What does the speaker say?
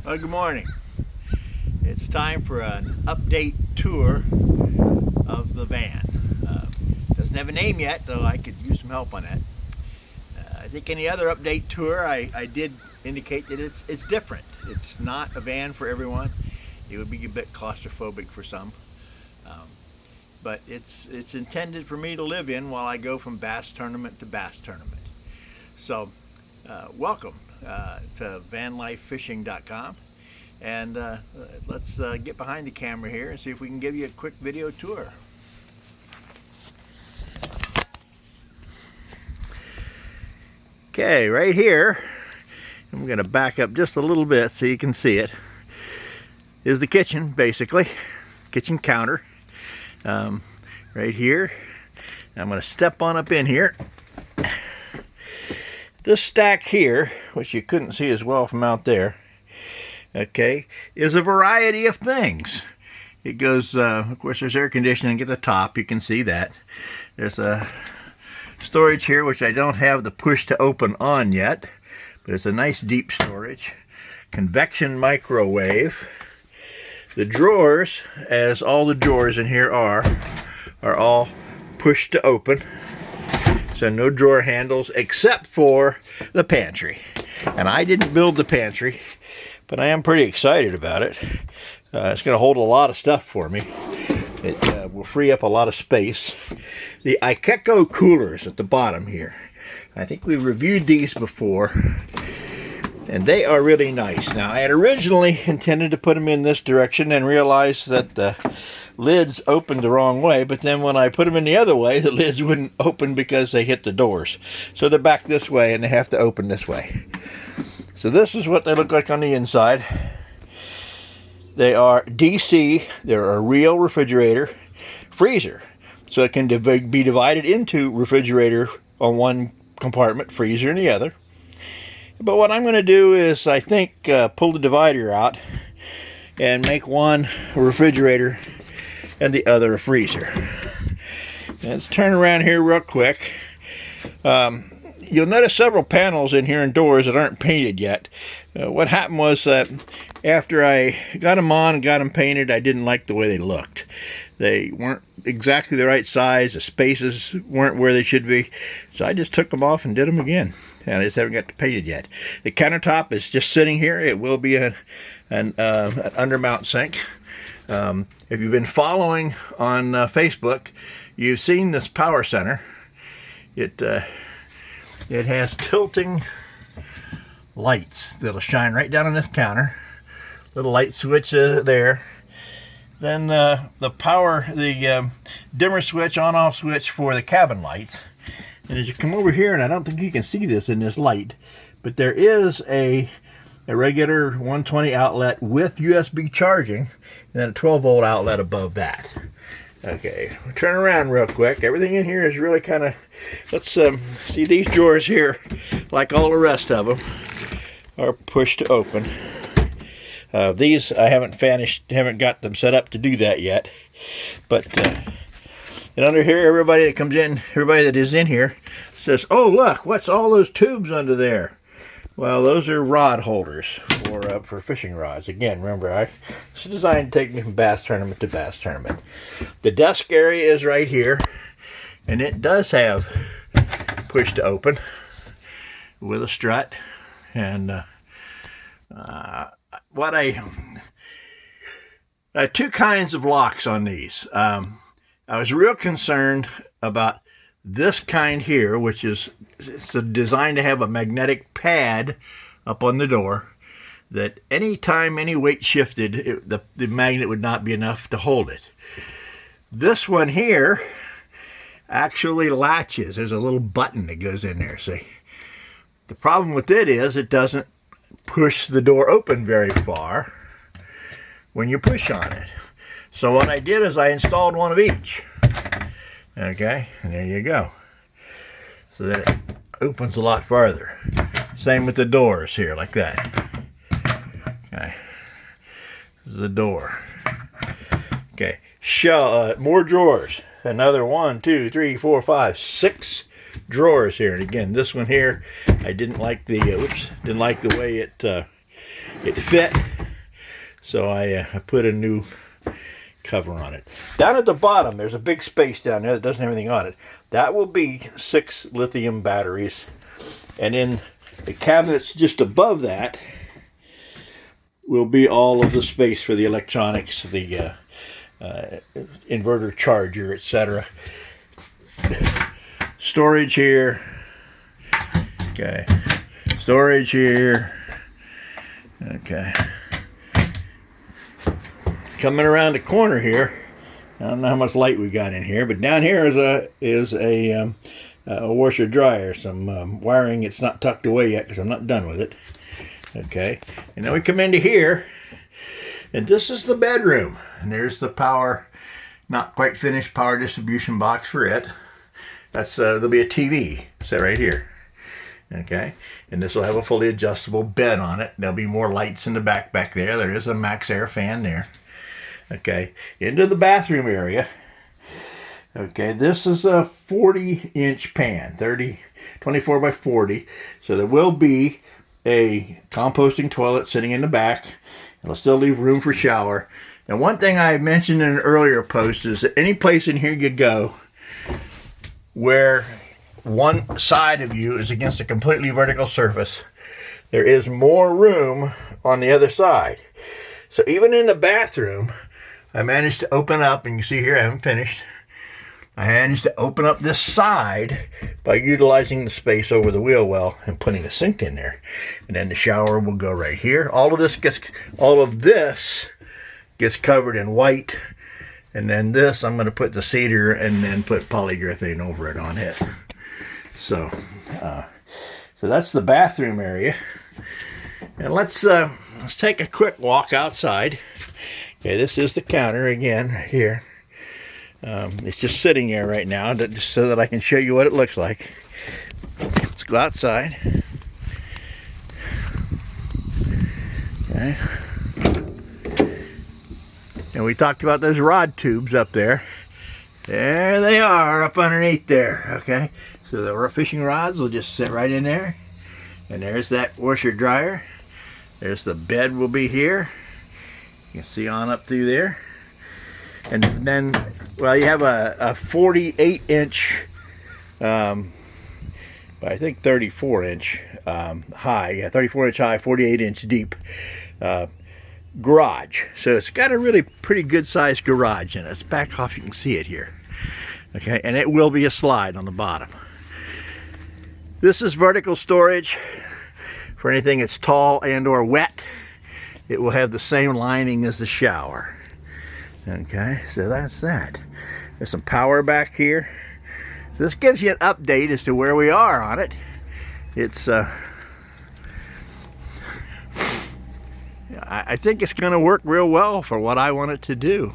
Well, good morning. It's time for an update tour of the van. Doesn't have a name yet, though I could use some help on that. I think any other update tour, I did indicate that it's different. It's not a van for everyone. It would be a bit claustrophobic for some. Um, but it's intended for me to live in while I go from bass tournament to bass tournament. So welcome to vanlifefishing.com, and let's get behind the camera here and see if we can give you a quick video tour. Okay, right here, I'm going to back up just a little bit so you can see it, is the kitchen, basically. Kitchen counter. Right here. I'm going to step on up in here. This stack here, which you couldn't see as well from out there, okay, is a variety of things. It goes, of course, there's air conditioning at the top. You can see that. There's a storage here, which I don't have the push to open on yet, but it's a nice deep storage. Convection microwave. The drawers, as all the drawers in here are all push to open. So no drawer handles except for the pantry. And I didn't build the pantry, but I am pretty excited about it. It's going to hold a lot of stuff for me. It will free up a lot of space. The Ikeko coolers at the bottom here. I think we reviewed these before, and they are really nice. Now, I had originally intended to put them in this direction and realized that the lids opened the wrong way, but then when I put them in the other way, the lids wouldn't open because they hit the doors. So they're back this way and they have to open this way. So this is what they look like on the inside. They are DC. They're a real refrigerator freezer. So it can be divided into refrigerator on one compartment, freezer in the other. But what I'm going to do is, I think, pull the divider out and make one a refrigerator and the other a freezer. Let's turn around here real quick. You'll notice several panels in here and doors that aren't painted yet. What happened was that after I got them on and got them painted, I didn't like the way they looked. They weren't exactly the right size. The spaces weren't where they should be. So I just took them off and did them again. And I just haven't got to paint it yet. The countertop is just sitting here. It will be an undermount sink. If you've been following on Facebook, you've seen this power center. It has tilting lights that'll shine right down on this counter. Little light switch there. Then the dimmer switch, on-off switch for the cabin lights. And as you come over here, and I don't think you can see this in this light, but there is a regular 120 outlet with USB charging, and then a 12-volt outlet above that. Okay, we'll turn around real quick. Everything in here is really kind of, let's see these drawers here, like all the rest of them, are pushed to open. These I haven't got them set up to do that yet. But and under here, everybody that comes in, everybody that is in here says, "Oh, look, what's all those tubes under there?" Well, those are rod holders for fishing rods. Again, remember, it's designed to take me from bass tournament to bass tournament. The desk area is right here, and it does have push to open with a strut. And two kinds of locks on these. I was real concerned about this kind here, which is designed to have a magnetic pad up on the door, that anytime any weight shifted, the magnet would not be enough to hold it. This one here actually latches. There's a little button that goes in there, see? The problem with it is it doesn't push the door open very far when you push on it. So what I did is I installed one of each. Okay, and there you go. So that it opens a lot farther. Same with the doors here, like that. Okay, this is the door. Okay, more drawers. Another 1, 2, 3, 4, 5, 6 drawers here. And again, this one here, I didn't like the way it fit. So I put a new cover on it. Down at the bottom, there's a big space down there that doesn't have anything on it. That will be 6 lithium batteries. And in the cabinets just above that will be all of the space for the electronics, the inverter charger, etc. Storage here. Okay. Storage here. Okay. Coming around the corner here, I don't know how much light we got in here, but down here is a washer dryer. Some wiring. It's not tucked away yet because I'm not done with it. Okay, and then we come into here, and this is the bedroom. And there's the power, not quite finished power distribution box for it. That's there'll be a TV set right here. Okay, and this will have a fully adjustable bed on it. There'll be more lights in the back there. There is a max air fan there. Okay, into the bathroom area. Okay, this is a 40-inch pan, 24 by 40. So there will be a composting toilet sitting in the back. It'll still leave room for shower. And one thing I mentioned in an earlier post is that any place in here you go where one side of you is against a completely vertical surface, there is more room on the other side. So even in the bathroom, I managed to open up, and you see here I haven't finished. I managed to open up this side by utilizing the space over the wheel well and putting a sink in there. And then the shower will go right here. All of this gets covered in white. And then this, I'm going to put the cedar and then put polyurethane over it on it. So that's the bathroom area. And let's take a quick walk outside. Okay, this is the counter again right here. It's just sitting there right now just so that I can show you what it looks like. Let's go outside. Okay. And we talked about those rod tubes up there. There they are up underneath there. Okay, so the fishing rods will just sit right in there. And there's that washer dryer. There's the bed will be here. You can see on up through there. And then, well, you have a 48-inch, by I think 34-inch high. Yeah, 34-inch high, 48-inch deep garage. So it's got a really pretty good-sized garage in it. It's back off. You can see it here. Okay, and it will be a slide on the bottom. This is vertical storage for anything that's tall and or wet. It will have the same lining as the shower. Okay, so that's that. There's some power back here. So this gives you an update as to where we are on it. It's I think it's going to work real well for what I want it to do.